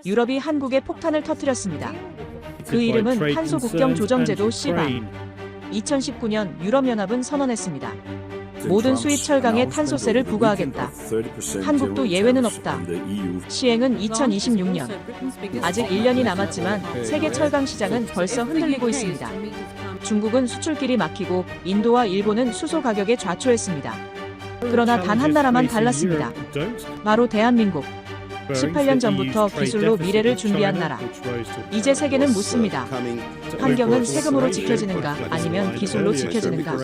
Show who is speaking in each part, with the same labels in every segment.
Speaker 1: 유럽이 한국에 폭탄을 터뜨렸습니다. 그 이름은 탄소 국경 조정제도 CBAM. 2019년 유럽연합은 선언했습니다. 모든 수입 철강에 탄소세를 부과하겠다. 한국도 예외는 없다. 시행은 2026년. 아직 1년이 남았지만 세계 철강 시장은 벌써 흔들리고 있습니다. 중국은 수출길이 막히고 인도와 일본은 수소 가격에 좌초했습니다. 그러나 단 한 나라만 달랐습니다. 바로 대한민국. 18년 전부터 기술로 미래를 준비한 나라. 이제 세계는 묻습니다. 환경은 세금으로 지켜지는가 아니면 기술로 지켜지는가.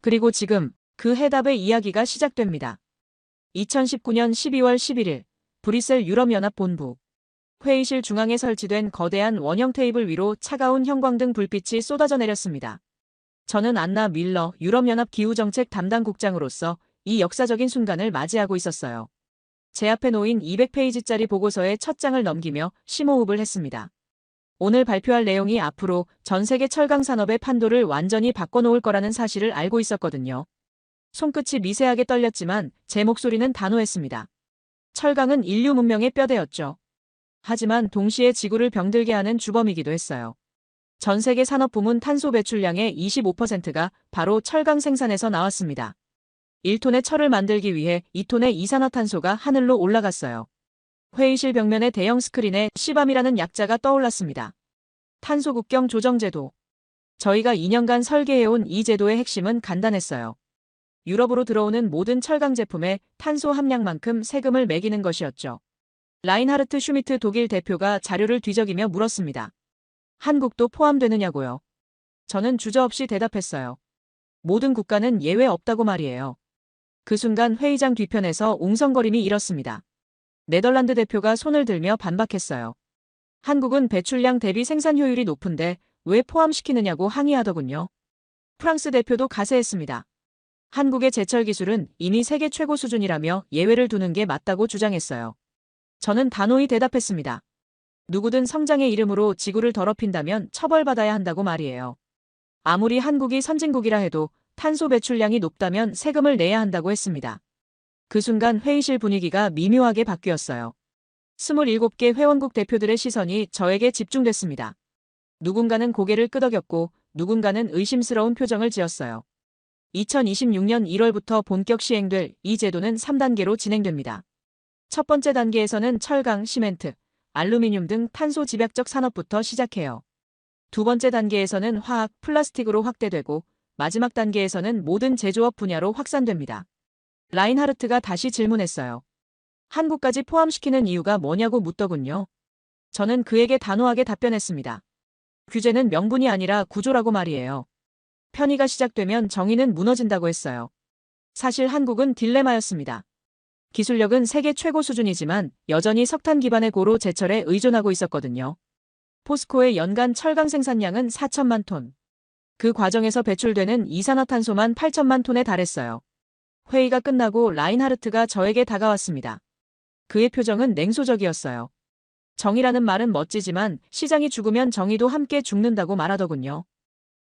Speaker 1: 그리고 지금 그 해답의 이야기가 시작됩니다. 2019년 12월 11일 브뤼셀 유럽연합 본부. 회의실 중앙에 설치된 거대한 원형 테이블 위로 차가운 형광등 불빛이 쏟아져 내렸습니다. 저는 안나 밀러 유럽연합 기후정책 담당 국장으로서 이 역사적인 순간을 맞이하고 있었어요. 제 앞에 놓인 200페이지짜리 보고서의 첫 장을 넘기며 심호흡을 했습니다. 오늘 발표할 내용이 앞으로 전 세계 철강 산업의 판도를 완전히 바꿔놓을 거라는 사실을 알고 있었거든요. 손끝이 미세하게 떨렸지만 제 목소리는 단호했습니다. 철강은 인류 문명의 뼈대였죠. 하지만 동시에 지구를 병들게 하는 주범이기도 했어요. 전 세계 산업 부문 탄소 배출량의 25%가 바로 철강 생산에서 나왔습니다. 1톤의 철을 만들기 위해 2톤의 이산화탄소가 하늘로 올라갔어요. 회의실 벽면의 대형 스크린에 CBAM이라는 약자가 떠올랐습니다. 탄소 국경 조정제도. 저희가 2년간 설계해온 이 제도의 핵심은 간단했어요. 유럽으로 들어오는 모든 철강 제품에 탄소 함량만큼 세금을 매기는 것이었죠. 라인하르트 슈미트 독일 대표가 자료를 뒤적이며 물었습니다. 한국도 포함되느냐고요? 저는 주저없이 대답했어요. 모든 국가는 예외 없다고 말이에요. 그 순간 회의장 뒤편에서 웅성거림이 일었습니다. 네덜란드 대표가 손을 들며 반박했어요. 한국은 배출량 대비 생산 효율이 높은데 왜 포함시키느냐고 항의하더군요. 프랑스 대표도 가세했습니다. 한국의 제철 기술은 이미 세계 최고 수준이라며 예외를 두는 게 맞다고 주장했어요. 저는 단호히 대답했습니다. 누구든 성장의 이름으로 지구를 더럽힌다면 처벌받아야 한다고 말이에요. 아무리 한국이 선진국이라 해도 탄소 배출량이 높다면 세금을 내야 한다고 했습니다. 그 순간 회의실 분위기가 미묘하게 바뀌었어요. 27개 회원국 대표들의 시선이 저에게 집중됐습니다. 누군가는 고개를 끄덕였고 누군가는 의심스러운 표정을 지었어요. 2026년 1월부터 본격 시행될 이 제도는 3단계로 진행됩니다. 첫 번째 단계에서는 철강, 시멘트, 알루미늄 등 탄소 집약적 산업부터 시작해요. 두 번째 단계에서는 화학, 플라스틱으로 확대되고 마지막 단계에서는 모든 제조업 분야로 확산됩니다. 라인하르트가 다시 질문했어요. 한국까지 포함시키는 이유가 뭐냐고 묻더군요. 저는 그에게 단호하게 답변했습니다. 규제는 명분이 아니라 구조라고 말이에요. 편의가 시작되면 정의는 무너진다고 했어요. 사실 한국은 딜레마였습니다. 기술력은 세계 최고 수준이지만 여전히 석탄 기반의 고로 제철에 의존하고 있었거든요. 포스코의 연간 철강 생산량은 4천만 톤. 그 과정에서 배출되는 이산화탄소만 8천만 톤에 달했어요. 회의가 끝나고 라인하르트가 저에게 다가왔습니다. 그의 표정은 냉소적이었어요. 정의라는 말은 멋지지만 시장이 죽으면 정의도 함께 죽는다고 말하더군요.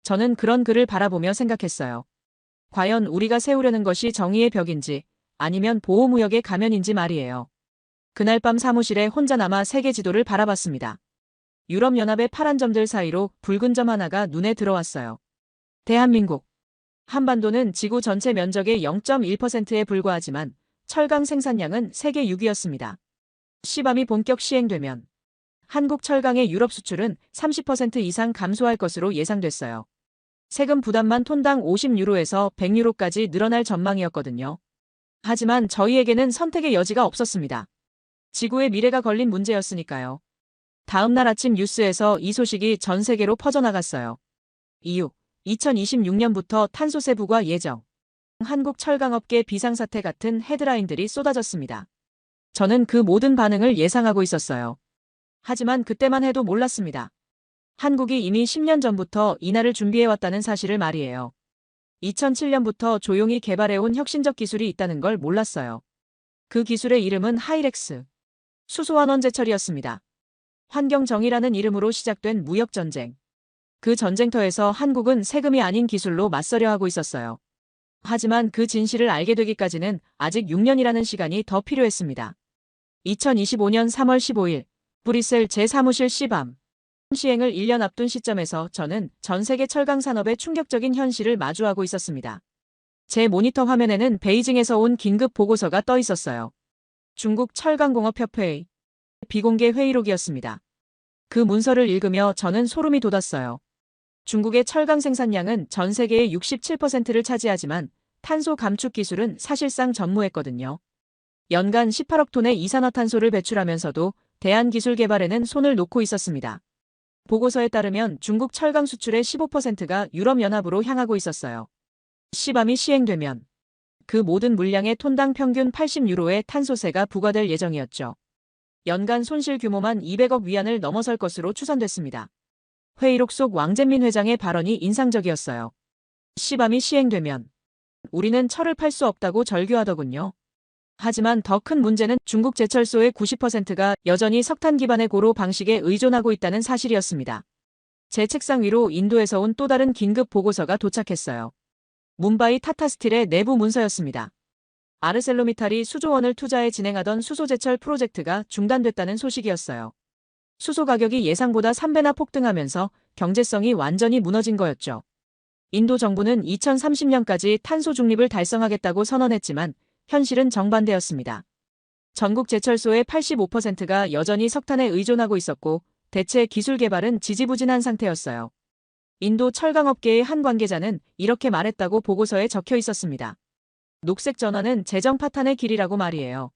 Speaker 1: 저는 그런 그를 바라보며 생각했어요. 과연 우리가 세우려는 것이 정의의 벽인지 아니면 보호무역의 가면인지 말이에요. 그날 밤 사무실에 혼자 남아 세계 지도를 바라봤습니다. 유럽연합의 파란 점들 사이로 붉은 점 하나가 눈에 들어왔어요. 대한민국. 한반도는 지구 전체 면적의 0.1%에 불과하지만 철강 생산량은 세계 6위였습니다. CBAM이 본격 시행되면 한국 철강의 유럽 수출은 30% 이상 감소할 것으로 예상됐어요. 세금 부담만 톤당 50유로에서 100유로까지 늘어날 전망이었거든요. 하지만 저희에게는 선택의 여지가 없었습니다. 지구의 미래가 걸린 문제였으니까요. 다음 날 아침 뉴스에서 이 소식이 전 세계로 퍼져나갔어요. 이유, 2026년부터 탄소세 부과 예정. 한국 철강업계 비상사태 같은 헤드라인들이 쏟아졌습니다. 저는 그 모든 반응을 예상하고 있었어요. 하지만 그때만 해도 몰랐습니다. 한국이 이미 10년 전부터 이날을 준비해왔다는 사실을 말이에요. 2007년부터 조용히 개발해온 혁신적 기술이 있다는 걸 몰랐어요. 그 기술의 이름은 하이렉스. 수소환원 제철이었습니다. 환경정의라는 이름으로 시작된 무역전쟁. 그 전쟁터에서 한국은 세금이 아닌 기술로 맞서려 하고 있었어요. 하지만 그 진실을 알게 되기까지는 아직 6년이라는 시간이 더 필요했습니다. 2025년 3월 15일 브뤼셀 제 사무실 시밤. 시행을 1년 앞둔 시점에서 저는 전 세계 철강 산업의 충격적인 현실을 마주하고 있었습니다. 제 모니터 화면에는 베이징에서 온 긴급 보고서가 떠 있었어요. 중국 철강공업협회의 비공개 회의록이었습니다. 그 문서를 읽으며 저는 소름이 돋았어요. 중국의 철강 생산량은 전 세계의 67%를 차지하지만 탄소 감축 기술은 사실상 전무했거든요. 연간 18억 톤의 이산화탄소를 배출하면서도 대안기술 개발에는 손을 놓고 있었습니다. 보고서에 따르면 중국 철강 수출의 15%가 유럽연합으로 향하고 있었어요. 시밤이 시행되면 그 모든 물량의 톤당 평균 80유로의 탄소세가 부과될 예정이었죠. 연간 손실 규모만 200억 위안을 넘어설 것으로 추산됐습니다. 회의록 속 왕젠민 회장의 발언이 인상적이었어요. 시밤이 시행되면 우리는 철을 팔 수 없다고 절규하더군요. 하지만 더 큰 문제는 중국 제철소의 90%가 여전히 석탄 기반의 고로 방식에 의존하고 있다는 사실이었습니다. 제 책상 위로 인도에서 온 또 다른 긴급 보고서가 도착했어요. 뭄바이 타타스틸의 내부 문서였습니다. 아르셀로미탈이 수조원을 투자해 진행하던 수소제철 프로젝트가 중단됐다는 소식이었어요. 수소 가격이 예상보다 3배나 폭등하면서 경제성이 완전히 무너진 거였죠. 인도 정부는 2030년까지 탄소 중립을 달성하겠다고 선언했지만 현실은 정반대였습니다. 전국 제철소의 85%가 여전히 석탄에 의존하고 있었고 대체 기술 개발은 지지부진한 상태였어요. 인도 철강업계의 한 관계자는 이렇게 말했다고 보고서에 적혀 있었습니다. 녹색 전환은 재정 파탄의 길이라고 말이에요.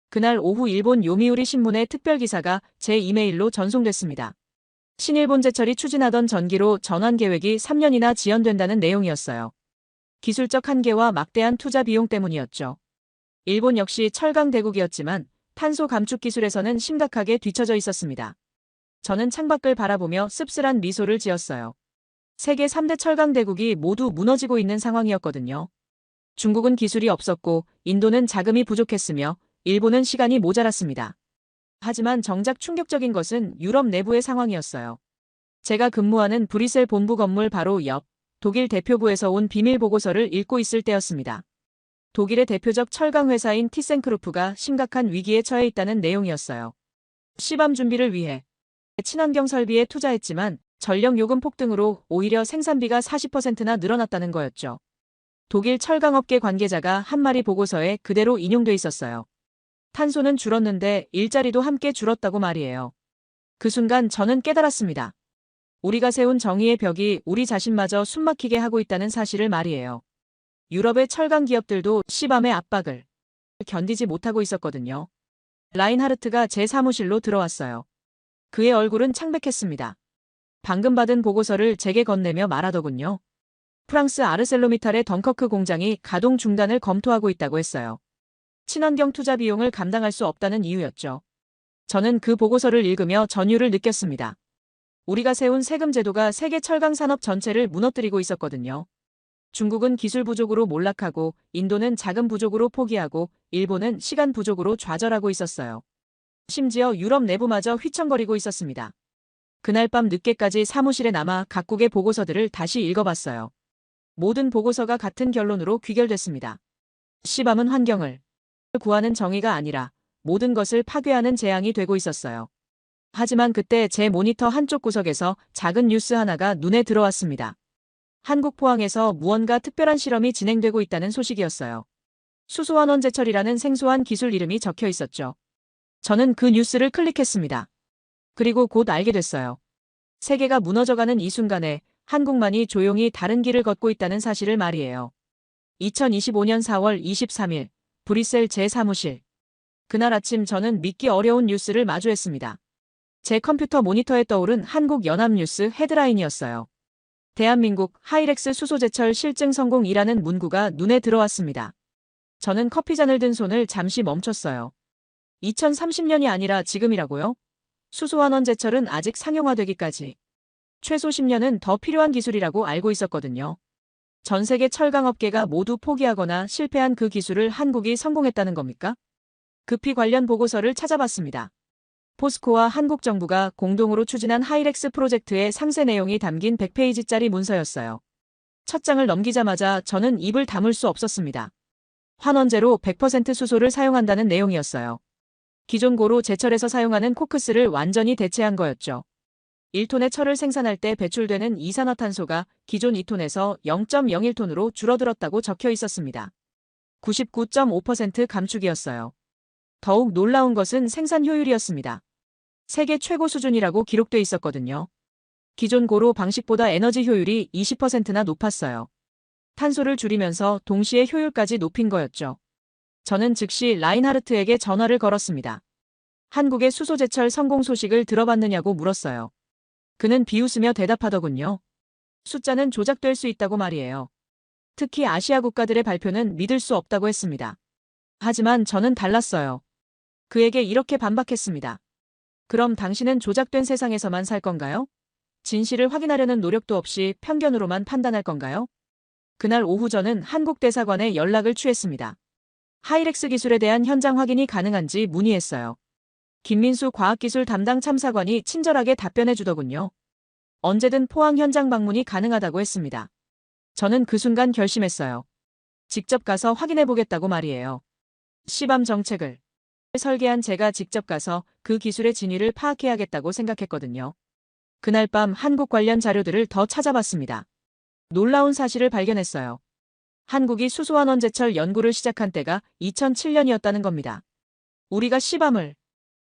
Speaker 1: 그날 오후 일본 요미우리 신문의 특별 기사가 제 이메일로 전송됐습니다. 신일본제철이 추진하던 전기로 전환 계획이 3년이나 지연된다는 내용이었어요. 기술적 한계와 막대한 투자 비용 때문이었죠. 일본 역시 철강 대국이었지만 탄소 감축 기술에서는 심각하게 뒤처져 있었습니다. 저는 창밖을 바라보며 씁쓸한 미소를 지었어요. 세계 3대 철강 대국이 모두 무너지고 있는 상황이었거든요. 중국은 기술이 없었고 인도는 자금이 부족했으며 일본은 시간이 모자랐습니다. 하지만 정작 충격적인 것은 유럽 내부의 상황이었어요. 제가 근무하는 브뤼셀 본부 건물 바로 옆 독일 대표부에서 온 비밀 보고서를 읽고 있을 때였습니다. 독일의 대표적 철강 회사인 티센크루프가 심각한 위기에 처해 있다는 내용이었어요. 시밤 준비를 위해 친환경 설비에 투자했지만 전력 요금 폭등으로 오히려 생산비가 40%나 늘어났다는 거였죠. 독일 철강업계 관계자가 한 말이 보고서에 그대로 인용돼 있었어요. 탄소는 줄었는데 일자리도 함께 줄었다고 말이에요. 그 순간 저는 깨달았습니다. 우리가 세운 정의의 벽이 우리 자신마저 숨막히게 하고 있다는 사실을 말이에요. 유럽의 철강 기업들도 시밤의 압박을 견디지 못하고 있었거든요. 라인하르트가 제 사무실로 들어왔어요. 그의 얼굴은 창백했습니다. 방금 받은 보고서를 제게 건네며 말하더군요. 프랑스 아르셀로미탈의 덩커크 공장이 가동 중단을 검토하고 있다고 했어요. 친환경 투자 비용을 감당할 수 없다는 이유였죠. 저는 그 보고서를 읽으며 전율을 느꼈습니다. 우리가 세운 세금 제도가 세계 철강 산업 전체를 무너뜨리고 있었거든요. 중국은 기술 부족으로 몰락하고 인도는 자금 부족으로 포기하고 일본은 시간 부족으로 좌절하고 있었어요. 심지어 유럽 내부마저 휘청거리고 있었습니다. 그날 밤 늦게까지 사무실에 남아 각국의 보고서들을 다시 읽어봤어요. 모든 보고서가 같은 결론으로 귀결됐습니다. 시밤은 환경을 구하는 정의가 아니라 모든 것을 파괴하는 재앙이 되고 있었어요. 하지만 그때 제 모니터 한쪽 구석에서 작은 뉴스 하나가 눈에 들어왔습니다. 한국 포항에서 무언가 특별한 실험이 진행되고 있다는 소식이었어요. 수소환원제철이라는 생소한 기술 이름이 적혀 있었죠. 저는 그 뉴스를 클릭했습니다. 그리고 곧 알게 됐어요. 세계가 무너져가는 이 순간에 한국만이 조용히 다른 길을 걷고 있다는 사실을 말이에요. 2025년 4월 23일 브뤼셀 제 사무실. 그날 아침 저는 믿기 어려운 뉴스를 마주했습니다. 제 컴퓨터 모니터에 떠오른 한국연합뉴스 헤드라인이었어요. 대한민국 하이렉스 수소제철 실증 성공이라는 문구가 눈에 들어왔습니다. 저는 커피잔을 든 손을 잠시 멈췄어요. 2030년이 아니라 지금이라고요? 수소환원제철은 아직 상용화되기까지 최소 10년은 더 필요한 기술이라고 알고 있었거든요. 전 세계 철강업계가 모두 포기하거나 실패한 그 기술을 한국이 성공했다는 겁니까? 급히 관련 보고서를 찾아봤습니다. 포스코와 한국 정부가 공동으로 추진한 하이렉스 프로젝트의 상세 내용이 담긴 100페이지짜리 문서였어요. 첫 장을 넘기자마자 저는 입을 다물 수 없었습니다. 환원제로 100% 수소를 사용한다는 내용이었어요. 기존 고로 제철에서 사용하는 코크스를 완전히 대체한 거였죠. 1톤의 철을 생산할 때 배출되는 이산화탄소가 기존 2톤에서 0.01톤으로 줄어들었다고 적혀 있었습니다. 99.5% 감축이었어요. 더욱 놀라운 것은 생산 효율이었습니다. 세계 최고 수준이라고 기록돼 있었거든요. 기존 고로 방식보다 에너지 효율이 20%나 높았어요. 탄소를 줄이면서 동시에 효율까지 높인 거였죠. 저는 즉시 라인하르트에게 전화를 걸었습니다. 한국의 수소 제철 성공 소식을 들어봤느냐고 물었어요. 그는 비웃으며 대답하더군요. 숫자는 조작될 수 있다고 말이에요. 특히 아시아 국가들의 발표는 믿을 수 없다고 했습니다. 하지만 저는 달랐어요. 그에게 이렇게 반박했습니다. 그럼 당신은 조작된 세상에서만 살 건가요? 진실을 확인하려는 노력도 없이 편견으로만 판단할 건가요? 그날 오후 저는 한국 대사관에 연락을 취했습니다. 하이렉스 기술에 대한 현장 확인이 가능한지 문의했어요. 김민수 과학기술 담당 참사관이 친절하게 답변해 주더군요. 언제든 포항 현장 방문이 가능하다고 했습니다. 저는 그 순간 결심했어요. 직접 가서 확인해 보겠다고 말이에요. 시밤 정책을 설계한 제가 직접 가서 그 기술의 진위를 파악해야겠다고 생각했거든요. 그날 밤 한국 관련 자료들을 더 찾아봤습니다. 놀라운 사실을 발견했어요. 한국이 수소환원제철 연구를 시작한 때가 2007년이었다는 겁니다. 우리가 시밤을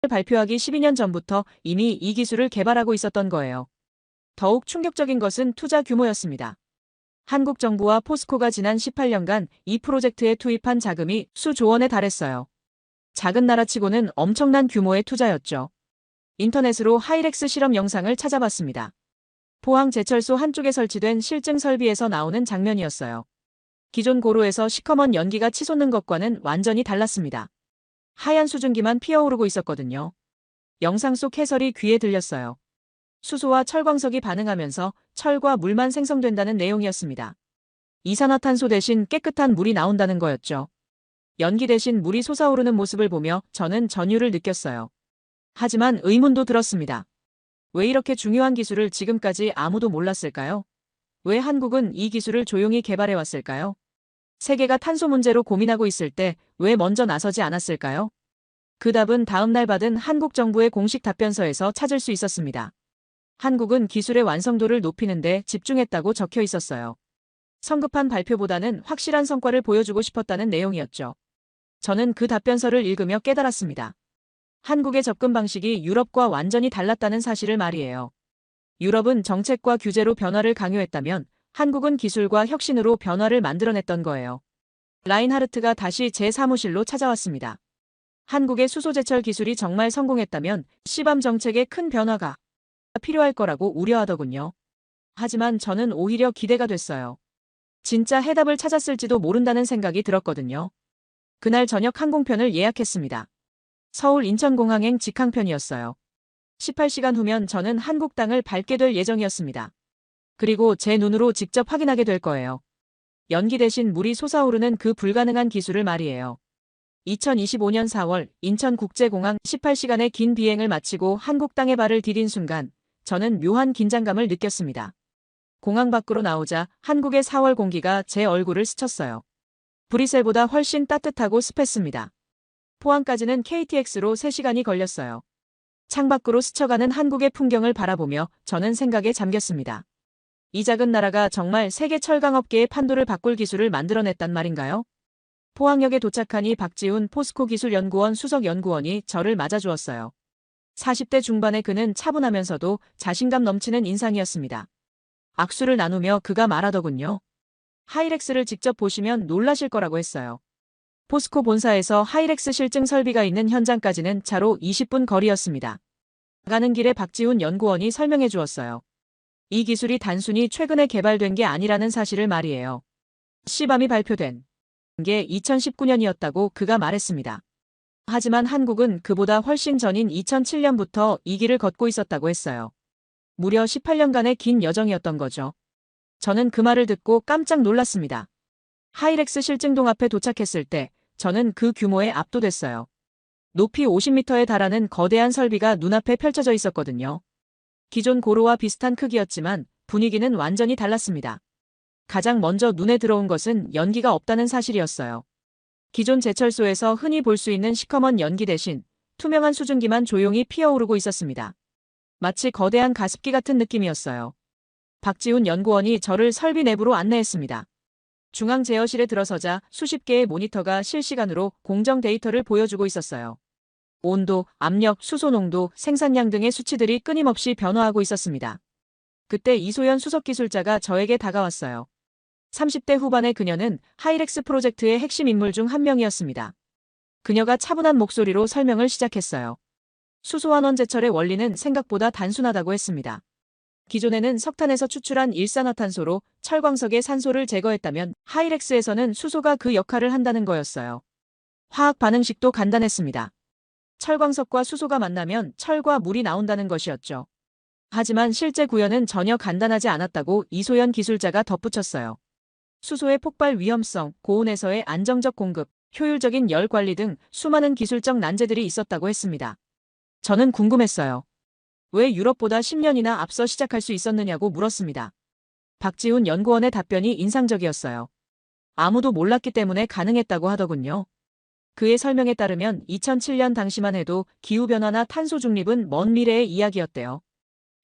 Speaker 1: 발표하기 12년 전부터 이미 이 기술을 개발하고 있었던 거예요. 더욱 충격적인 것은 투자 규모였습니다. 한국 정부와 포스코가 지난 18년간 이 프로젝트에 투입한 자금이 수조 원에 달했어요. 작은 나라치고는 엄청난 규모의 투자였죠. 인터넷으로 하이렉스 실험 영상을 찾아봤습니다. 포항 제철소 한쪽에 설치된 실증 설비에서 나오는 장면이었어요. 기존 고로에서 시커먼 연기가 치솟는 것과는 완전히 달랐습니다. 하얀 수증기만 피어오르고 있었거든요. 영상 속 해설이 귀에 들렸어요. 수소와 철광석이 반응하면서 철과 물만 생성된다는 내용이었습니다. 이산화탄소 대신 깨끗한 물이 나온다는 거였죠. 연기 대신 물이 솟아오르는 모습을 보며 저는 전율을 느꼈어요. 하지만 의문도 들었습니다. 왜 이렇게 중요한 기술을 지금까지 아무도 몰랐을까요? 왜 한국은 이 기술을 조용히 개발해왔을까요? 세계가 탄소 문제로 고민하고 있을 때 왜 먼저 나서지 않았을까요? 그 답은 다음날 받은 한국 정부의 공식 답변서에서 찾을 수 있었습니다. 한국은 기술의 완성도를 높이는 데 집중했다고 적혀 있었어요. 성급한 발표보다는 확실한 성과를 보여주고 싶었다는 내용이었죠. 저는 그 답변서를 읽으며 깨달았습니다. 한국의 접근 방식이 유럽과 완전히 달랐다는 사실을 말이에요. 유럽은 정책과 규제로 변화를 강요했다면 한국은 기술과 혁신으로 변화를 만들어냈던 거예요. 라인하르트가 다시 제 사무실로 찾아왔습니다. 한국의 수소제철 기술이 정말 성공했다면 시밤 정책에 큰 변화가 필요할 거라고 우려하더군요. 하지만 저는 오히려 기대가 됐어요. 진짜 해답을 찾았을지도 모른다는 생각이 들었거든요. 그날 저녁 항공편을 예약했습니다. 서울 인천공항행 직항편이었어요. 18시간 후면 저는 한국 땅을 밟게 될 예정이었습니다. 그리고 제 눈으로 직접 확인하게 될 거예요. 연기 대신 물이 솟아오르는 그 불가능한 기술을 말이에요. 2025년 4월 인천국제공항 18시간의 긴 비행을 마치고 한국 땅에 발을 디딘 순간 저는 묘한 긴장감을 느꼈습니다. 공항 밖으로 나오자 한국의 4월 공기가 제 얼굴을 스쳤어요. 브뤼셀보다 훨씬 따뜻하고 습했습니다. 포항까지는 KTX로 3시간이 걸렸어요. 창밖으로 스쳐가는 한국의 풍경을 바라보며 저는 생각에 잠겼습니다. 이 작은 나라가 정말 세계 철강업계의 판도를 바꿀 기술을 만들어냈단 말인가요? 포항역에 도착하니 박지훈 포스코 기술연구원 수석연구원이 저를 맞아주었어요. 40대 중반의 그는 차분하면서도 자신감 넘치는 인상이었습니다. 악수를 나누며 그가 말하더군요. 하이렉스를 직접 보시면 놀라실 거라고 했어요. 포스코 본사에서 하이렉스 실증 설비가 있는 현장까지는 차로 20분 거리였습니다. 가는 길에 박지훈 연구원이 설명해 주었어요. 이 기술이 단순히 최근에 개발된 게 아니라는 사실을 말이에요. 시밤이 발표된 게 2019년이었다고 그가 말했습니다. 하지만 한국은 그보다 훨씬 전인 2007년부터 이 길을 걷고 있었다고 했어요. 무려 18년간의 긴 여정이었던 거죠. 저는 그 말을 듣고 깜짝 놀랐습니다. 하이렉스 실증동 앞에 도착했을 때 저는 그 규모에 압도됐어요. 높이 50m에 달하는 거대한 설비가 눈앞에 펼쳐져 있었거든요. 기존 고로와 비슷한 크기였지만 분위기는 완전히 달랐습니다. 가장 먼저 눈에 들어온 것은 연기가 없다는 사실이었어요. 기존 제철소에서 흔히 볼 수 있는 시커먼 연기 대신 투명한 수증기만 조용히 피어오르고 있었습니다. 마치 거대한 가습기 같은 느낌이었어요. 박지훈 연구원이 저를 설비 내부로 안내했습니다. 중앙 제어실에 들어서자 수십 개의 모니터가 실시간으로 공정 데이터를 보여주고 있었어요. 온도, 압력, 수소 농도, 생산량 등의 수치들이 끊임없이 변화하고 있었습니다. 그때 이소연 수석기술자가 저에게 다가왔어요. 30대 후반의 그녀는 하이렉스 프로젝트의 핵심 인물 중 한 명이었습니다. 그녀가 차분한 목소리로 설명을 시작했어요. 수소환원 제철의 원리는 생각보다 단순하다고 했습니다. 기존에는 석탄에서 추출한 일산화탄소로 철광석의 산소를 제거했다면 하이렉스에서는 수소가 그 역할을 한다는 거였어요. 화학 반응식도 간단했습니다. 철광석과 수소가 만나면 철과 물이 나온다는 것이었죠. 하지만 실제 구현은 전혀 간단하지 않았다고 이소연 기술자가 덧붙였어요. 수소의 폭발 위험성, 고온에서의 안정적 공급, 효율적인 열 관리 등 수많은 기술적 난제들이 있었다고 했습니다. 저는 궁금했어요. 왜 유럽보다 10년이나 앞서 시작할 수 있었느냐고 물었습니다. 박지훈 연구원의 답변이 인상적이었어요. 아무도 몰랐기 때문에 가능했다고 하더군요. 그의 설명에 따르면 2007년 당시만 해도 기후변화나 탄소 중립은 먼 미래의 이야기였대요.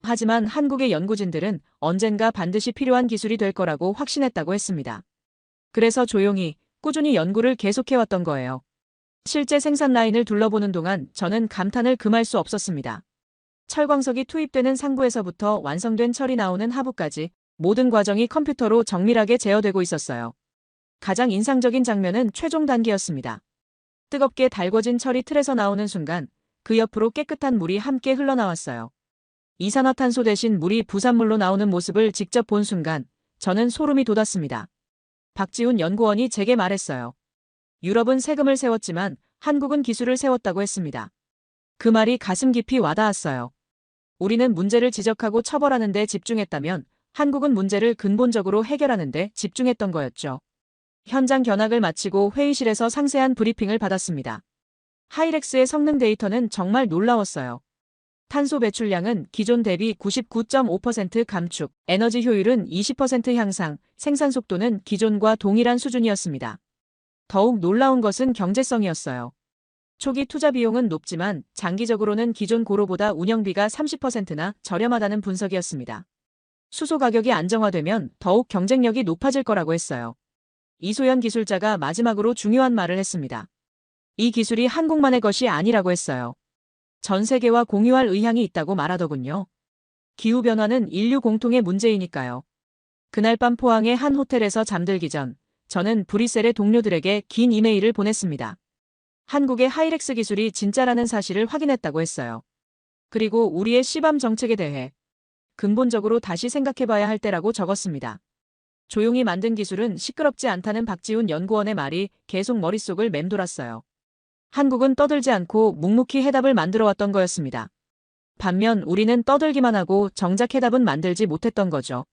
Speaker 1: 하지만 한국의 연구진들은 언젠가 반드시 필요한 기술이 될 거라고 확신했다고 했습니다. 그래서 조용히, 꾸준히 연구를 계속해왔던 거예요. 실제 생산 라인을 둘러보는 동안 저는 감탄을 금할 수 없었습니다. 철광석이 투입되는 상부에서부터 완성된 철이 나오는 하부까지 모든 과정이 컴퓨터로 정밀하게 제어되고 있었어요. 가장 인상적인 장면은 최종 단계였습니다. 뜨겁게 달궈진 철이 틀에서 나오는 순간 그 옆으로 깨끗한 물이 함께 흘러나왔어요. 이산화탄소 대신 물이 부산물로 나오는 모습을 직접 본 순간 저는 소름이 돋았습니다. 박지훈 연구원이 제게 말했어요. 유럽은 세금을 세웠지만 한국은 기술을 세웠다고 했습니다. 그 말이 가슴 깊이 와닿았어요. 우리는 문제를 지적하고 처벌하는 데 집중했다면 한국은 문제를 근본적으로 해결하는 데 집중했던 거였죠. 현장 견학을 마치고 회의실에서 상세한 브리핑을 받았습니다. 하이렉스의 성능 데이터는 정말 놀라웠어요. 탄소 배출량은 기존 대비 99.5% 감축, 에너지 효율은 20% 향상, 생산 속도는 기존과 동일한 수준이었습니다. 더욱 놀라운 것은 경제성이었어요. 초기 투자 비용은 높지만 장기적으로는 기존 고로보다 운영비가 30%나 저렴하다는 분석이었습니다. 수소 가격이 안정화되면 더욱 경쟁력이 높아질 거라고 했어요. 이소연 기술자가 마지막으로 중요한 말을 했습니다. 이 기술이 한국만의 것이 아니라고 했어요. 전 세계와 공유할 의향이 있다고 말하더군요. 기후변화는 인류 공통의 문제이니까요. 그날 밤 포항의 한 호텔에서 잠들기 전 저는 브뤼셀의 동료들에게 긴 이메일을 보냈습니다. 한국의 하이렉스 기술이 진짜라는 사실을 확인했다고 했어요. 그리고 우리의 시밤 정책에 대해 근본적으로 다시 생각해봐야 할 때라고 적었습니다. 조용히 만든 기술은 시끄럽지 않다는 박지훈 연구원의 말이 계속 머릿속을 맴돌았어요. 한국은 떠들지 않고 묵묵히 해답을 만들어왔던 거였습니다. 반면 우리는 떠들기만 하고 정작 해답은 만들지 못했던 거죠.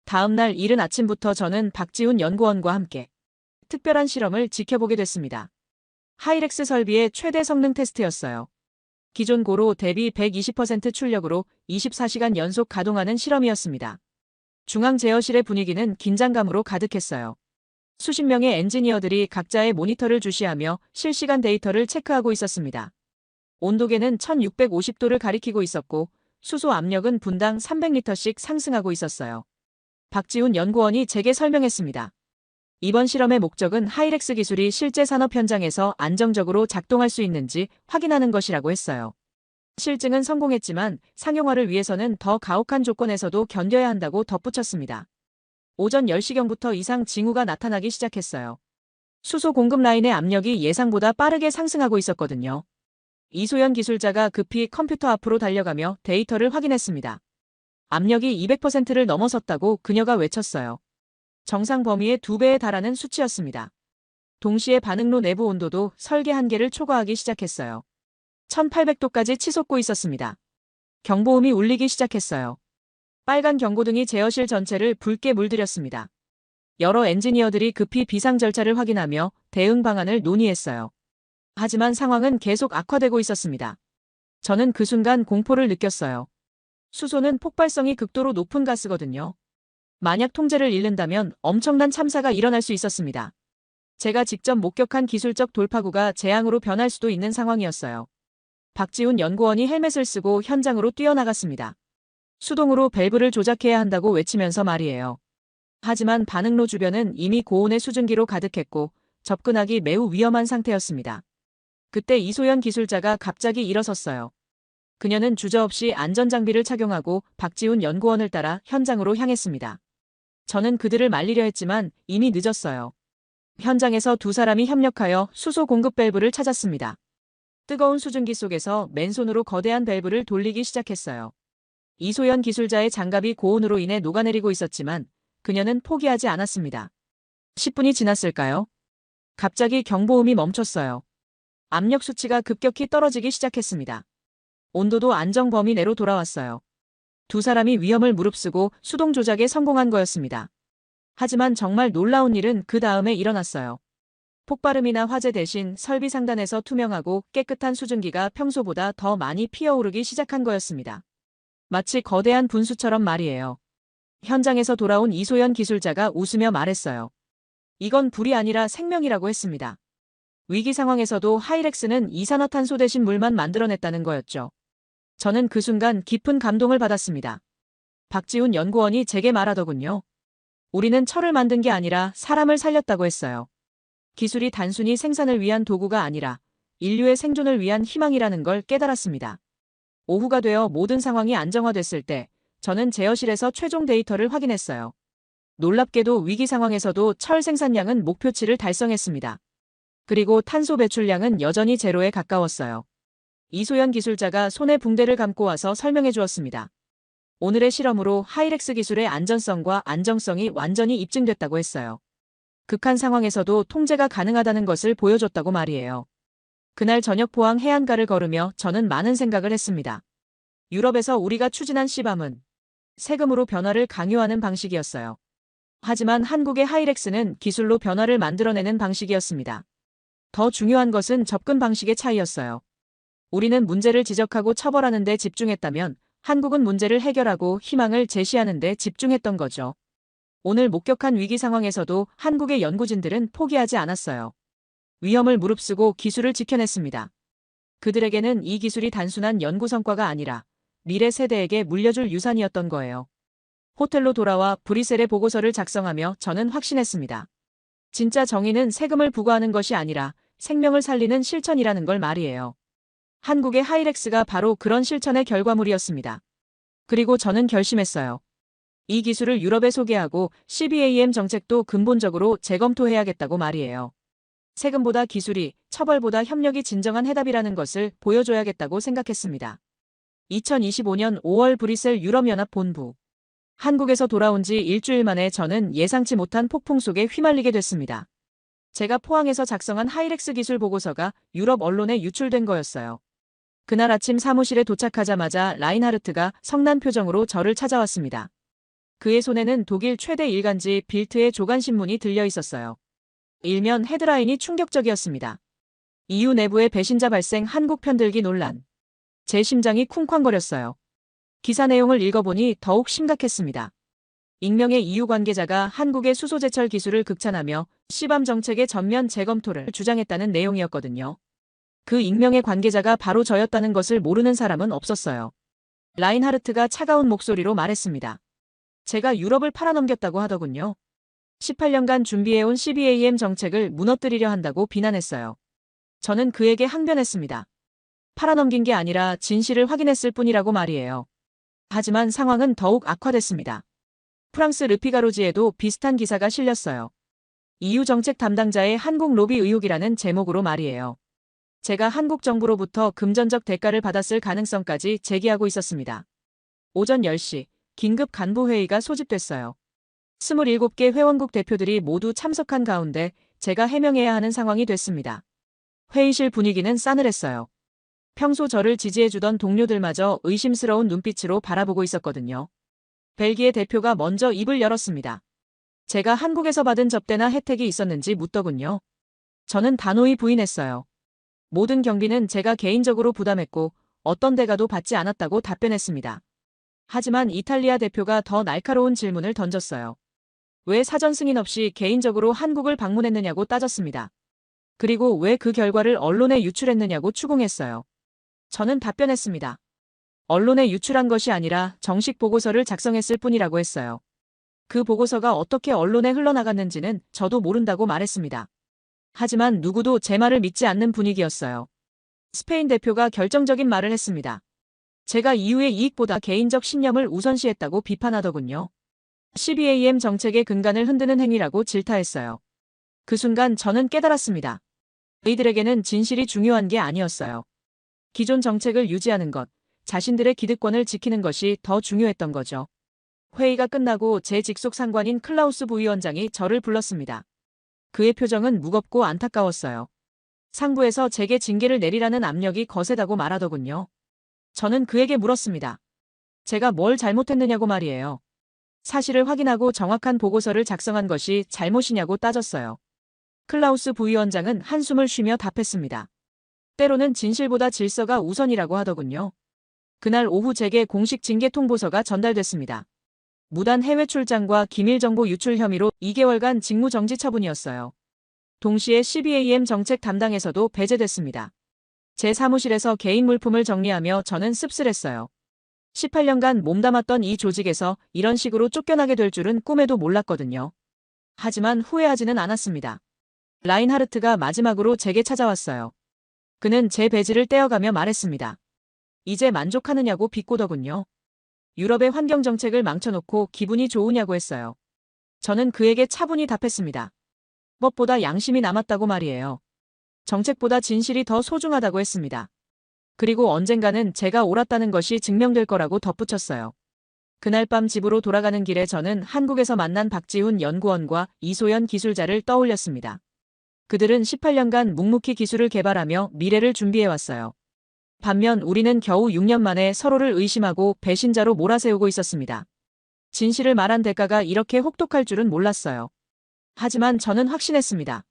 Speaker 1: 다음 날 이른 아침부터 저는 박지훈 연구원과 함께 특별한 실험을 지켜보게 됐습니다. 하이렉스 설비의 최대 성능 테스트였어요. 기존 고로 대비 120% 출력으로 24시간 연속 가동하는 실험이었습니다. 중앙 제어실의 분위기는 긴장감으로 가득했어요. 수십 명의 엔지니어들이 각자의 모니터를 주시하며 실시간 데이터를 체크하고 있었습니다. 온도계는 1650도를 가리키고 있었고 수소 압력은 분당 300리터씩 상승하고 있었어요. 박지훈 연구원이 제게 설명했습니다. 이번 실험의 목적은 하이렉스 기술이 실제 산업 현장에서 안정적으로 작동할 수 있는지 확인하는 것이라고 했어요. 실증은 성공했지만 상용화를 위해서는 더 가혹한 조건에서도 견뎌야 한다고 덧붙였습니다. 오전 10시경부터 이상 징후가 나타나기 시작했어요. 수소 공급 라인의 압력이 예상보다 빠르게 상승하고 있었거든요. 이소연 기술자가 급히 컴퓨터 앞으로 달려가며 데이터를 확인했습니다. 압력이 200%를 넘어섰다고 그녀가 외쳤어요. 정상 범위의 2배에 달하는 수치였습니다. 동시에 반응로 내부 온도도 설계 한계를 초과하기 시작했어요. 1800도까지 치솟고 있었습니다. 경보음이 울리기 시작했어요. 빨간 경고등이 제어실 전체를 붉게 물들였습니다. 여러 엔지니어들이 급히 비상 절차를 확인하며 대응 방안을 논의했어요. 하지만 상황은 계속 악화되고 있었습니다. 저는 그 순간 공포를 느꼈어요. 수소는 폭발성이 극도로 높은 가스거든요. 만약 통제를 잃는다면 엄청난 참사가 일어날 수 있었습니다. 제가 직접 목격한 기술적 돌파구가 재앙으로 변할 수도 있는 상황이었어요. 박지훈 연구원이 헬멧을 쓰고 현장으로 뛰어나갔습니다. 수동으로 밸브를 조작해야 한다고 외치면서 말이에요. 하지만 반응로 주변은 이미 고온의 수증기로 가득했고 접근하기 매우 위험한 상태였습니다. 그때 이소연 기술자가 갑자기 일어섰어요. 그녀는 주저없이 안전장비를 착용하고 박지훈 연구원을 따라 현장으로 향했습니다. 저는 그들을 말리려 했지만 이미 늦었어요. 현장에서 두 사람이 협력하여 수소 공급 밸브를 찾았습니다. 뜨거운 수증기 속에서 맨손으로 거대한 밸브를 돌리기 시작했어요. 이소연 기술자의 장갑이 고온으로 인해 녹아내리고 있었지만 그녀는 포기하지 않았습니다. 10분이 지났을까요? 갑자기 경보음이 멈췄어요. 압력 수치가 급격히 떨어지기 시작했습니다. 온도도 안정 범위 내로 돌아왔어요. 두 사람이 위험을 무릅쓰고 수동 조작에 성공한 거였습니다. 하지만 정말 놀라운 일은 그 다음에 일어났어요. 폭발음이나 화재 대신 설비 상단에서 투명하고 깨끗한 수증기가 평소보다 더 많이 피어오르기 시작한 거였습니다. 마치 거대한 분수처럼 말이에요. 현장에서 돌아온 이소연 기술자가 웃으며 말했어요. 이건 불이 아니라 생명이라고 했습니다. 위기 상황에서도 하이렉스는 이산화탄소 대신 물만 만들어냈다는 거였죠. 저는 그 순간 깊은 감동을 받았습니다. 박지훈 연구원이 제게 말하더군요. 우리는 철을 만든 게 아니라 사람을 살렸다고 했어요. 기술이 단순히 생산을 위한 도구가 아니라 인류의 생존을 위한 희망이라는 걸 깨달았습니다. 오후가 되어 모든 상황이 안정화됐을 때 저는 제어실에서 최종 데이터를 확인했어요. 놀랍게도 위기 상황에서도 철 생산량은 목표치를 달성했습니다. 그리고 탄소 배출량은 여전히 제로에 가까웠어요. 이소연 기술자가 손에 붕대를 감고 와서 설명해 주었습니다. 오늘의 실험으로 하이렉스 기술의 안전성과 안정성이 완전히 입증됐다고 했어요. 극한 상황에서도 통제가 가능하다는 것을 보여줬다고 말이에요. 그날 저녁 포항 해안가를 걸으며 저는 많은 생각을 했습니다. 유럽에서 우리가 추진한 시밤은 세금으로 변화를 강요하는 방식이었어요. 하지만 한국의 하이렉스는 기술로 변화를 만들어내는 방식이었습니다. 더 중요한 것은 접근 방식의 차이였어요. 우리는 문제를 지적하고 처벌하는 데 집중했다면 한국은 문제를 해결하고 희망을 제시하는 데 집중했던 거죠. 오늘 목격한 위기 상황에서도 한국의 연구진들은 포기하지 않았어요. 위험을 무릅쓰고 기술을 지켜냈습니다. 그들에게는 이 기술이 단순한 연구 성과가 아니라 미래 세대에게 물려줄 유산이었던 거예요. 호텔로 돌아와 브뤼셀의 보고서를 작성하며 저는 확신했습니다. 진짜 정의는 세금을 부과하는 것이 아니라 생명을 살리는 실천이라는 걸 말이에요. 한국의 하이렉스가 바로 그런 실천의 결과물이었습니다. 그리고 저는 결심했어요. 이 기술을 유럽에 소개하고 CBAM 정책도 근본적으로 재검토해야겠다고 말이에요. 세금보다 기술이, 처벌보다 협력이 진정한 해답이라는 것을 보여줘야겠다고 생각했습니다. 2025년 5월 브뤼셀 유럽연합 본부. 한국에서 돌아온 지 일주일 만에 저는 예상치 못한 폭풍 속에 휘말리게 됐습니다. 제가 포항에서 작성한 하이렉스 기술 보고서가 유럽 언론에 유출된 거였어요. 그날 아침 사무실에 도착하자마자 라인하르트가 성난 표정으로 저를 찾아왔습니다. 그의 손에는 독일 최대 일간지 빌트의 조간신문이 들려 있었어요. 일면 헤드라인이 충격적이었습니다. EU 내부의 배신자 발생 한국 편들기 논란. 제 심장이 쿵쾅거렸어요. 기사 내용을 읽어보니 더욱 심각했습니다. 익명의 EU 관계자가 한국의 수소제철 기술을 극찬하며 시밤 정책의 전면 재검토를 주장했다는 내용이었거든요. 그 익명의 관계자가 바로 저였다는 것을 모르는 사람은 없었어요. 라인하르트가 차가운 목소리로 말했습니다. 제가 유럽을 팔아넘겼다고 하더군요. 18년간 준비해온 CBAM 정책을 무너뜨리려 한다고 비난했어요. 저는 그에게 항변했습니다. 팔아넘긴 게 아니라 진실을 확인했을 뿐이라고 말이에요. 하지만 상황은 더욱 악화됐습니다. 프랑스 르피가로지에도 비슷한 기사가 실렸어요. EU 정책 담당자의 한국 로비 의혹이라는 제목으로 말이에요. 제가 한국 정부로부터 금전적 대가를 받았을 가능성까지 제기하고 있었습니다. 오전 10시 긴급 간부회의가 소집됐어요. 27개 회원국 대표들이 모두 참석한 가운데 제가 해명해야 하는 상황이 됐습니다. 회의실 분위기는 싸늘했어요. 평소 저를 지지해주던 동료들마저 의심스러운 눈빛으로 바라보고 있었거든요. 벨기에 대표가 먼저 입을 열었습니다. 제가 한국에서 받은 접대나 혜택이 있었는지 묻더군요. 저는 단호히 부인했어요. 모든 경비는 제가 개인적으로 부담했고 어떤 대가도 받지 않았다고 답변했습니다. 하지만 이탈리아 대표가 더 날카로운 질문을 던졌어요. 왜 사전 승인 없이 개인적으로 한국을 방문했느냐고 따졌습니다. 그리고 왜 그 결과를 언론에 유출했느냐고 추궁했어요. 저는 답변했습니다. 언론에 유출한 것이 아니라 정식 보고서를 작성했을 뿐이라고 했어요. 그 보고서가 어떻게 언론에 흘러나갔는지는 저도 모른다고 말했습니다. 하지만 누구도 제 말을 믿지 않는 분위기였어요. 스페인 대표가 결정적인 말을 했습니다. 제가 EU의 이익보다 개인적 신념을 우선시했다고 비판하더군요. CBAM 정책의 근간을 흔드는 행위라고 질타했어요. 그 순간 저는 깨달았습니다. 이들에게는 진실이 중요한 게 아니었어요. 기존 정책을 유지하는 것, 자신들의 기득권을 지키는 것이 더 중요했던 거죠. 회의가 끝나고 제 직속 상관인 클라우스 부위원장이 저를 불렀습니다. 그의 표정은 무겁고 안타까웠어요. 상부에서 제게 징계를 내리라는 압력이 거세다고 말하더군요. 저는 그에게 물었습니다. 제가 뭘 잘못했느냐고 말이에요. 사실을 확인하고 정확한 보고서를 작성한 것이 잘못이냐고 따졌어요. 클라우스 부위원장은 한숨을 쉬며 답했습니다. 때로는 진실보다 질서가 우선이라고 하더군요. 그날 오후 제게 공식 징계 통보서가 전달됐습니다. 무단 해외 출장과 기밀 정보 유출 혐의로 2개월간 직무 정지 처분이었어요. 동시에 CBAM 정책 담당에서도 배제됐습니다. 제 사무실에서 개인 물품을 정리하며 저는 씁쓸했어요. 18년간 몸담았던 이 조직에서 이런 식으로 쫓겨나게 될 줄은 꿈에도 몰랐거든요. 하지만 후회하지는 않았습니다. 라인하르트가 마지막으로 제게 찾아왔어요. 그는 제 배지를 떼어가며 말했습니다. 이제 만족하느냐고 비꼬더군요. 유럽의 환경정책을 망쳐놓고 기분이 좋으냐고 했어요. 저는 그에게 차분히 답했습니다. 법보다 양심이 남았다고 말이에요. 정책보다 진실이 더 소중하다고 했습니다. 그리고 언젠가는 제가 옳았다는 것이 증명될 거라고 덧붙였어요. 그날 밤 집으로 돌아가는 길에 저는 한국에서 만난 박지훈 연구원과 이소연 기술자를 떠올렸습니다. 그들은 18년간 묵묵히 기술을 개발하며 미래를 준비해왔어요. 반면 우리는 겨우 6년 만에 서로를 의심하고 배신자로 몰아세우고 있었습니다. 진실을 말한 대가가 이렇게 혹독할 줄은 몰랐어요. 하지만 저는 확신했습니다.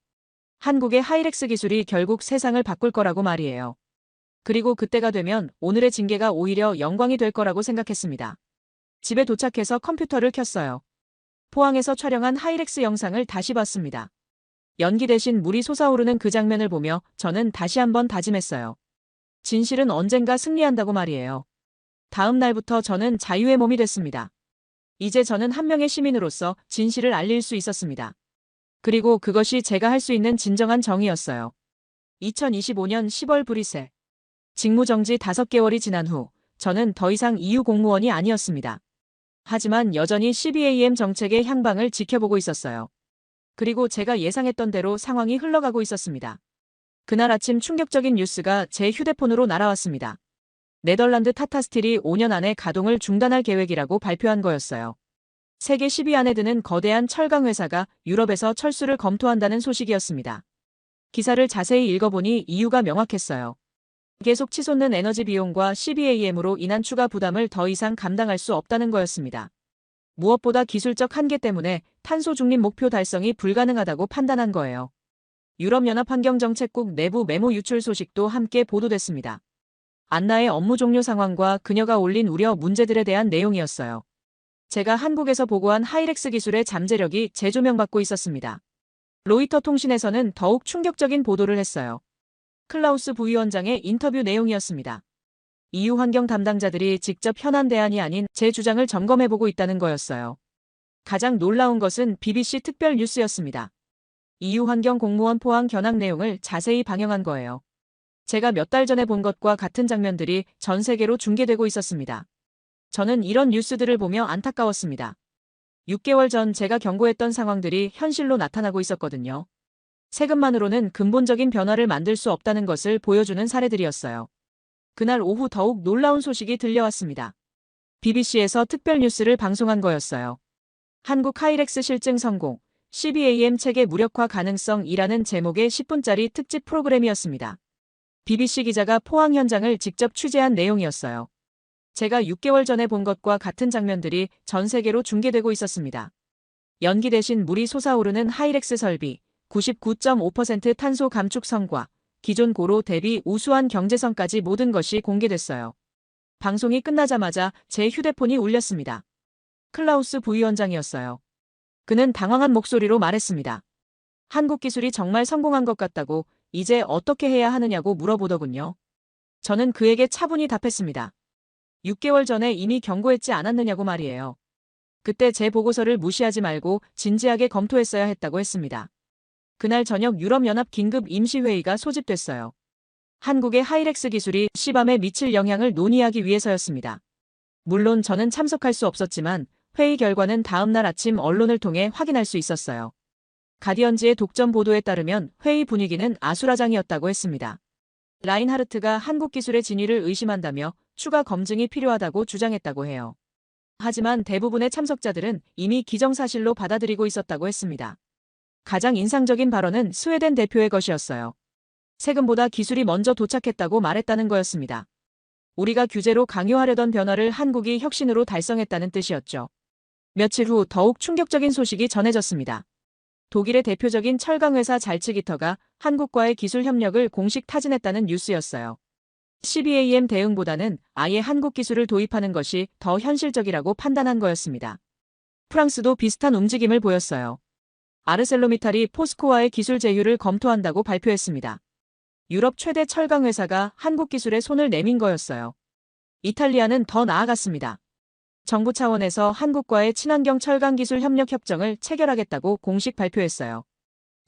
Speaker 1: 한국의 하이렉스 기술이 결국 세상을 바꿀 거라고 말이에요. 그리고 그때가 되면 오늘의 징계가 오히려 영광이 될 거라고 생각했습니다. 집에 도착해서 컴퓨터를 켰어요. 포항에서 촬영한 하이렉스 영상을 다시 봤습니다. 연기 대신 물이 솟아오르는 그 장면을 보며 저는 다시 한번 다짐했어요. 진실은 언젠가 승리한다고 말이에요. 다음 날부터 저는 자유의 몸이 됐습니다. 이제 저는 한 명의 시민으로서 진실을 알릴 수 있었습니다. 그리고 그것이 제가 할 수 있는 진정한 정의였어요. 2025년 10월 브뤼셀. 직무정지 5개월이 지난 후 저는 더 이상 EU 공무원이 아니었습니다. 하지만 여전히 CBAM 정책의 향방을 지켜보고 있었어요. 그리고 제가 예상했던 대로 상황이 흘러가고 있었습니다. 그날 아침 충격적인 뉴스가 제 휴대폰으로 날아왔습니다. 네덜란드 타타스틸이 5년 안에 가동을 중단할 계획이라고 발표한 거였어요. 세계 10위 안에 드는 거대한 철강 회사가 유럽에서 철수를 검토한다는 소식이었습니다. 기사를 자세히 읽어보니 이유가 명확했어요. 계속 치솟는 에너지 비용과 CBAM으로 인한 추가 부담을 더 이상 감당할 수 없다는 거였습니다. 무엇보다 기술적 한계 때문에 탄소 중립 목표 달성이 불가능하다고 판단한 거예요. 유럽연합환경정책국 내부 메모 유출 소식도 함께 보도됐습니다. 안나의 업무 종료 상황과 그녀가 올린 우려 문제들에 대한 내용이었어요. 제가 한국에서 보고한 하이렉스 기술의 잠재력이 재조명받고 있었습니다. 로이터 통신에서는 더욱 충격적인 보도를 했어요. 클라우스 부위원장의 인터뷰 내용이었습니다. EU 환경 담당자들이 직접 현안 대안이 아닌 제 주장을 점검해보고 있다는 거였어요. 가장 놀라운 것은 BBC 특별 뉴스였습니다. EU 환경 공무원 포항 견학 내용을 자세히 방영한 거예요. 제가 몇 달 전에 본 것과 같은 장면들이 전 세계로 중계되고 있었습니다. 저는 이런 뉴스들을 보며 안타까웠습니다. 6개월 전 제가 경고했던 상황들이 현실로 나타나고 있었거든요. 세금만으로는 근본적인 변화를 만들 수 없다는 것을 보여주는 사례들이었어요. 그날 오후 더욱 놀라운 소식이 들려왔습니다. BBC에서 특별 뉴스를 방송한 거였어요. 한국 하이렉스 실증 성공, CBAM 체계 무력화 가능성이라는 제목의 10분짜리 특집 프로그램이었습니다. BBC 기자가 포항 현장을 직접 취재한 내용이었어요. 제가 6개월 전에 본 것과 같은 장면들이 전 세계로 중계되고 있었습니다. 연기 대신 물이 솟아오르는 하이렉스 설비, 99.5% 탄소 감축 성과, 기존 고로 대비 우수한 경제성까지 모든 것이 공개됐어요. 방송이 끝나자마자 제 휴대폰이 울렸습니다. 클라우스 부위원장이었어요. 그는 당황한 목소리로 말했습니다. 한국 기술이 정말 성공한 것 같다고 이제 어떻게 해야 하느냐고 물어보더군요. 저는 그에게 차분히 답했습니다. 6개월 전에 이미 경고했지 않았느냐고 말이에요. 그때 제 보고서를 무시하지 말고 진지하게 검토했어야 했다고 했습니다. 그날 저녁 유럽연합 긴급 임시회의가 소집됐어요. 한국의 하이렉스 기술이 시밤에 미칠 영향을 논의하기 위해서였습니다. 물론 저는 참석할 수 없었지만 회의 결과는 다음 날 아침 언론을 통해 확인할 수 있었어요. 가디언지의 독점 보도에 따르면 회의 분위기는 아수라장이었다고 했습니다. 라인하르트가 한국 기술의 진위를 의심한다며 추가 검증이 필요하다고 주장했다고 해요. 하지만 대부분의 참석자들은 이미 기정사실로 받아들이고 있었다고 했습니다. 가장 인상적인 발언은 스웨덴 대표의 것이었어요. 세금보다 기술이 먼저 도착했다고 말했다는 거였습니다. 우리가 규제로 강요하려던 변화를 한국이 혁신으로 달성했다는 뜻이었죠. 며칠 후 더욱 충격적인 소식이 전해졌습니다. 독일의 대표적인 철강회사 잘츠기터가 한국과의 기술 협력을 공식 타진했다는 뉴스였어요. CBAM 대응보다는 아예 한국 기술을 도입하는 것이 더 현실적이라고 판단한 거였습니다. 프랑스도 비슷한 움직임을 보였어요. 아르셀로미탈이 포스코와의 기술 제휴를 검토한다고 발표했습니다. 유럽 최대 철강 회사가 한국 기술에 손을 내민 거였어요. 이탈리아는 더 나아갔습니다. 정부 차원에서 한국과의 친환경 철강 기술 협력 협정을 체결하겠다고 공식 발표했어요.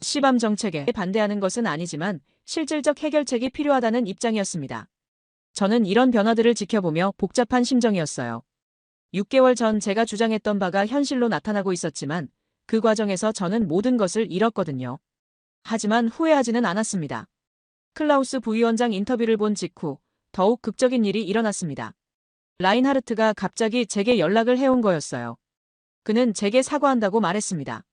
Speaker 1: 시밤 정책에 반대하는 것은 아니지만 실질적 해결책이 필요하다는 입장이었습니다. 저는 이런 변화들을 지켜보며 복잡한 심정이었어요. 6개월 전 제가 주장했던 바가 현실로 나타나고 있었지만 그 과정에서 저는 모든 것을 잃었거든요. 하지만 후회하지는 않았습니다. 클라우스 부위원장 인터뷰를 본 직후 더욱 극적인 일이 일어났습니다. 라인하르트가 갑자기 제게 연락을 해온 거였어요. 그는 제게 사과한다고 말했습니다.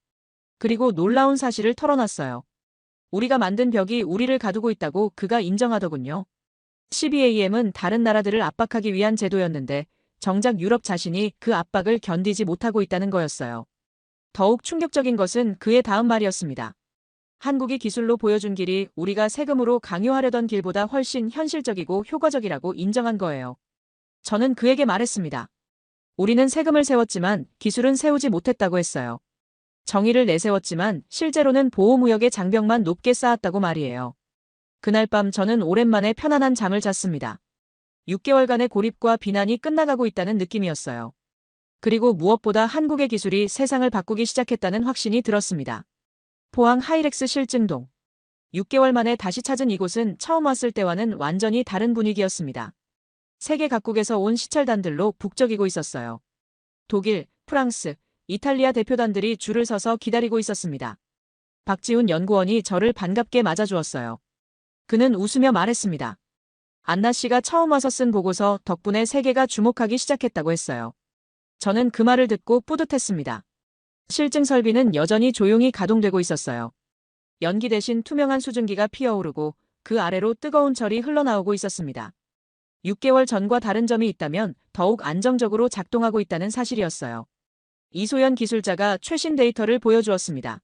Speaker 1: 그리고 놀라운 사실을 털어놨어요. 우리가 만든 벽이 우리를 가두고 있다고 그가 인정하더군요. CBAM은 다른 나라들을 압박하기 위한 제도였는데 정작 유럽 자신이 그 압박을 견디지 못하고 있다는 거였어요. 더욱 충격적인 것은 그의 다음 말이었습니다. 한국이 기술로 보여준 길이 우리가 세금으로 강요하려던 길보다 훨씬 현실적이고 효과적이라고 인정한 거예요. 저는 그에게 말했습니다. 우리는 세금을 세웠지만 기술은 세우지 못했다고 했어요. 정의를 내세웠지만 실제로는 보호무역의 장벽만 높게 쌓았다고 말이에요. 그날 밤 저는 오랜만에 편안한 잠을 잤습니다. 6개월간의 고립과 비난이 끝나가고 있다는 느낌이었어요. 그리고 무엇보다 한국의 기술이 세상을 바꾸기 시작했다는 확신이 들었습니다. 포항 하이렉스 실증동. 6개월 만에 다시 찾은 이곳은 처음 왔을 때와는 완전히 다른 분위기였습니다. 세계 각국에서 온 시찰단들로 북적이고 있었어요. 독일, 프랑스, 이탈리아 대표단들이 줄을 서서 기다리고 있었습니다. 박지훈 연구원이 저를 반갑게 맞아주었어요. 그는 웃으며 말했습니다. 안나 씨가 처음 와서 쓴 보고서 덕분에 세계가 주목하기 시작했다고 했어요. 저는 그 말을 듣고 뿌듯했습니다. 실증 설비는 여전히 조용히 가동되고 있었어요. 연기 대신 투명한 수증기가 피어오르고 그 아래로 뜨거운 철이 흘러나오고 있었습니다. 6개월 전과 다른 점이 있다면 더욱 안정적으로 작동하고 있다는 사실이었어요. 이소연 기술자가 최신 데이터를 보여주었습니다.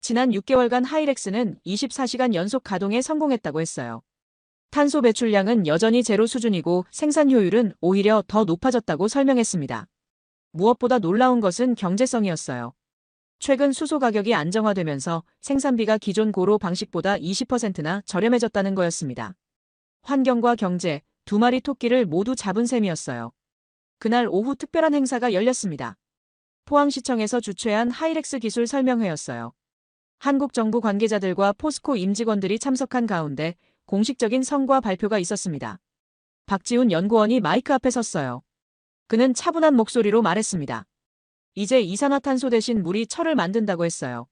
Speaker 1: 지난 6개월간 하이렉스는 24시간 연속 가동에 성공했다고 했어요. 탄소 배출량은 여전히 제로 수준이고 생산 효율은 오히려 더 높아졌다고 설명했습니다. 무엇보다 놀라운 것은 경제성이었어요. 최근 수소 가격이 안정화되면서 생산비가 기존 고로 방식보다 20%나 저렴해졌다는 거였습니다. 환경과 경제, 두 마리 토끼를 모두 잡은 셈이었어요. 그날 오후 특별한 행사가 열렸습니다. 포항시청에서 주최한 하이렉스 기술 설명회였어요. 한국 정부 관계자들과 포스코 임직원들이 참석한 가운데 공식적인 성과 발표가 있었습니다. 박지훈 연구원이 마이크 앞에 섰어요. 그는 차분한 목소리로 말했습니다. 이제 이산화탄소 대신 물이 철을 만든다고 했어요.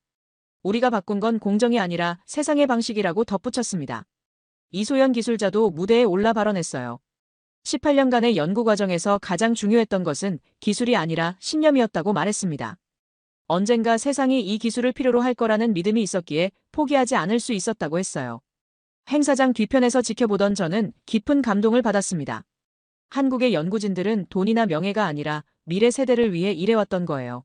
Speaker 1: 우리가 바꾼 건 공정이 아니라 세상의 방식이라고 덧붙였습니다. 이소연 기술자도 무대에 올라 발언했어요. 18년간의 연구 과정에서 가장 중요했던 것은 기술이 아니라 신념이었다고 말했습니다. 언젠가 세상이 이 기술을 필요로 할 거라는 믿음이 있었기에 포기하지 않을 수 있었다고 했어요. 행사장 뒤편에서 지켜보던 저는 깊은 감동을 받았습니다. 한국의 연구진들은 돈이나 명예가 아니라 미래 세대를 위해 일해왔던 거예요.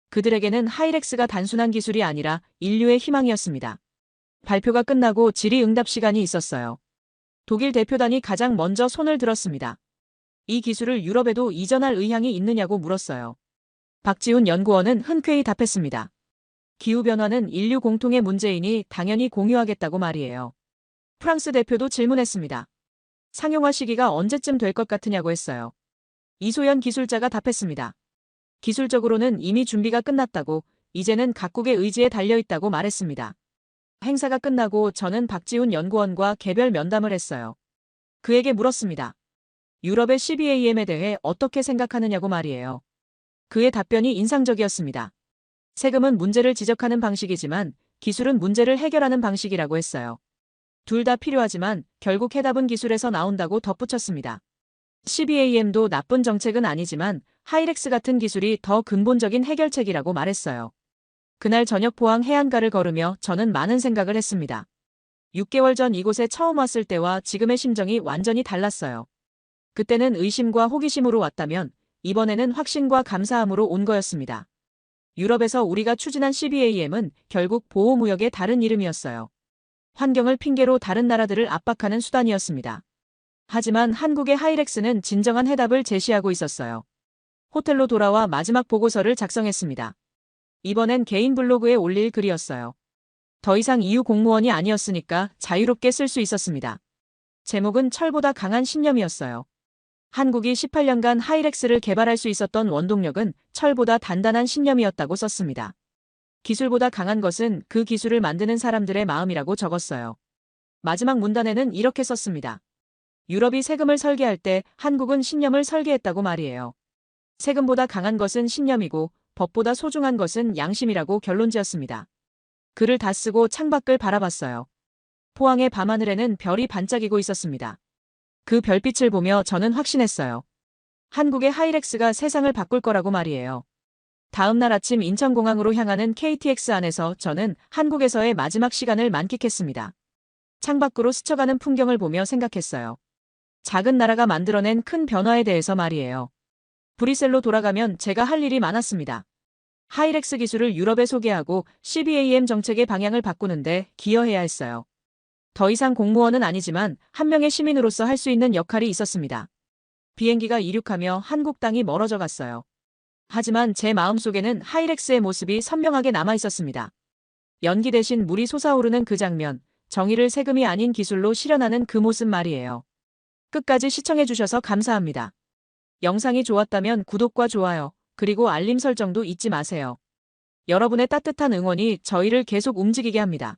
Speaker 1: 그들에게는 하이렉스가 단순한 기술이 아니라 인류의 희망이었습니다. 발표가 끝나고 질의응답 시간이 있었어요. 독일 대표단이 가장 먼저 손을 들었습니다. 이 기술을 유럽에도 이전할 의향이 있느냐고 물었어요. 박지훈 연구원은 흔쾌히 답했습니다. 기후변화는 인류 공통의 문제이니 당연히 공유하겠다고 말이에요. 프랑스 대표도 질문했습니다. 상용화 시기가 언제쯤 될 것 같으냐고 했어요. 이소연 기술자가 답했습니다. 기술적으로는 이미 준비가 끝났다고, 이제는 각국의 의지에 달려있다고 말했습니다. 행사가 끝나고 저는 박지훈 연구원과 개별 면담을 했어요. 그에게 물었습니다. 유럽의 CBAM에 대해 어떻게 생각하느냐고 말이에요. 그의 답변이 인상적이었습니다. 세금은 문제를 지적하는 방식이지만 기술은 문제를 해결하는 방식이라고 했어요. 둘 다 필요하지만 결국 해답은 기술에서 나온다고 덧붙였습니다. CBAM도 나쁜 정책은 아니지만 하이렉스 같은 기술이 더 근본적인 해결책이라고 말했어요. 그날 저녁 포항 해안가를 걸으며 저는 많은 생각을 했습니다. 6개월 전 이곳에 처음 왔을 때와 지금의 심정이 완전히 달랐어요. 그때는 의심과 호기심으로 왔다면 이번에는 확신과 감사함으로 온 거였습니다. 유럽에서 우리가 추진한 CBAM은 결국 보호무역의 다른 이름이었어요. 환경을 핑계로 다른 나라들을 압박하는 수단이었습니다. 하지만 한국의 하이렉스는 진정한 해답을 제시하고 있었어요. 호텔로 돌아와 마지막 보고서를 작성했습니다. 이번엔 개인 블로그에 올릴 글이었어요. 더 이상 EU 공무원이 아니었으니까 자유롭게 쓸 수 있었습니다. 제목은 철보다 강한 신념이었어요. 한국이 18년간 하이렉스를 개발할 수 있었던 원동력은 철보다 단단한 신념이었다고 썼습니다. 기술보다 강한 것은 그 기술을 만드는 사람들의 마음이라고 적었어요. 마지막 문단에는 이렇게 썼습니다. 유럽이 세금을 설계할 때 한국은 신념을 설계했다고 말이에요. 세금보다 강한 것은 신념이고 법보다 소중한 것은 양심이라고 결론지었습니다. 글을 다 쓰고 창밖을 바라봤어요. 포항의 밤하늘에는 별이 반짝이고 있었습니다. 그 별빛을 보며 저는 확신했어요. 한국의 하이렉스가 세상을 바꿀 거라고 말이에요. 다음 날 아침 인천공항으로 향하는 KTX 안에서 저는 한국에서의 마지막 시간을 만끽했습니다. 창밖으로 스쳐가는 풍경을 보며 생각했어요. 작은 나라가 만들어낸 큰 변화에 대해서 말이에요. 브뤼셀로 돌아가면 제가 할 일이 많았습니다. 하이렉스 기술을 유럽에 소개하고 CBAM 정책의 방향을 바꾸는데 기여해야 했어요. 더 이상 공무원은 아니지만 한 명의 시민으로서 할 수 있는 역할이 있었습니다. 비행기가 이륙하며 한국 땅이 멀어져 갔어요. 하지만 제 마음속에는 하이렉스의 모습이 선명하게 남아 있었습니다. 연기 대신 물이 솟아오르는 그 장면, 정의를 세금이 아닌 기술로 실현하는 그 모습 말이에요. 끝까지 시청해주셔서 감사합니다. 영상이 좋았다면 구독과 좋아요, 그리고 알림 설정도 잊지 마세요. 여러분의 따뜻한 응원이 저희를 계속 움직이게 합니다.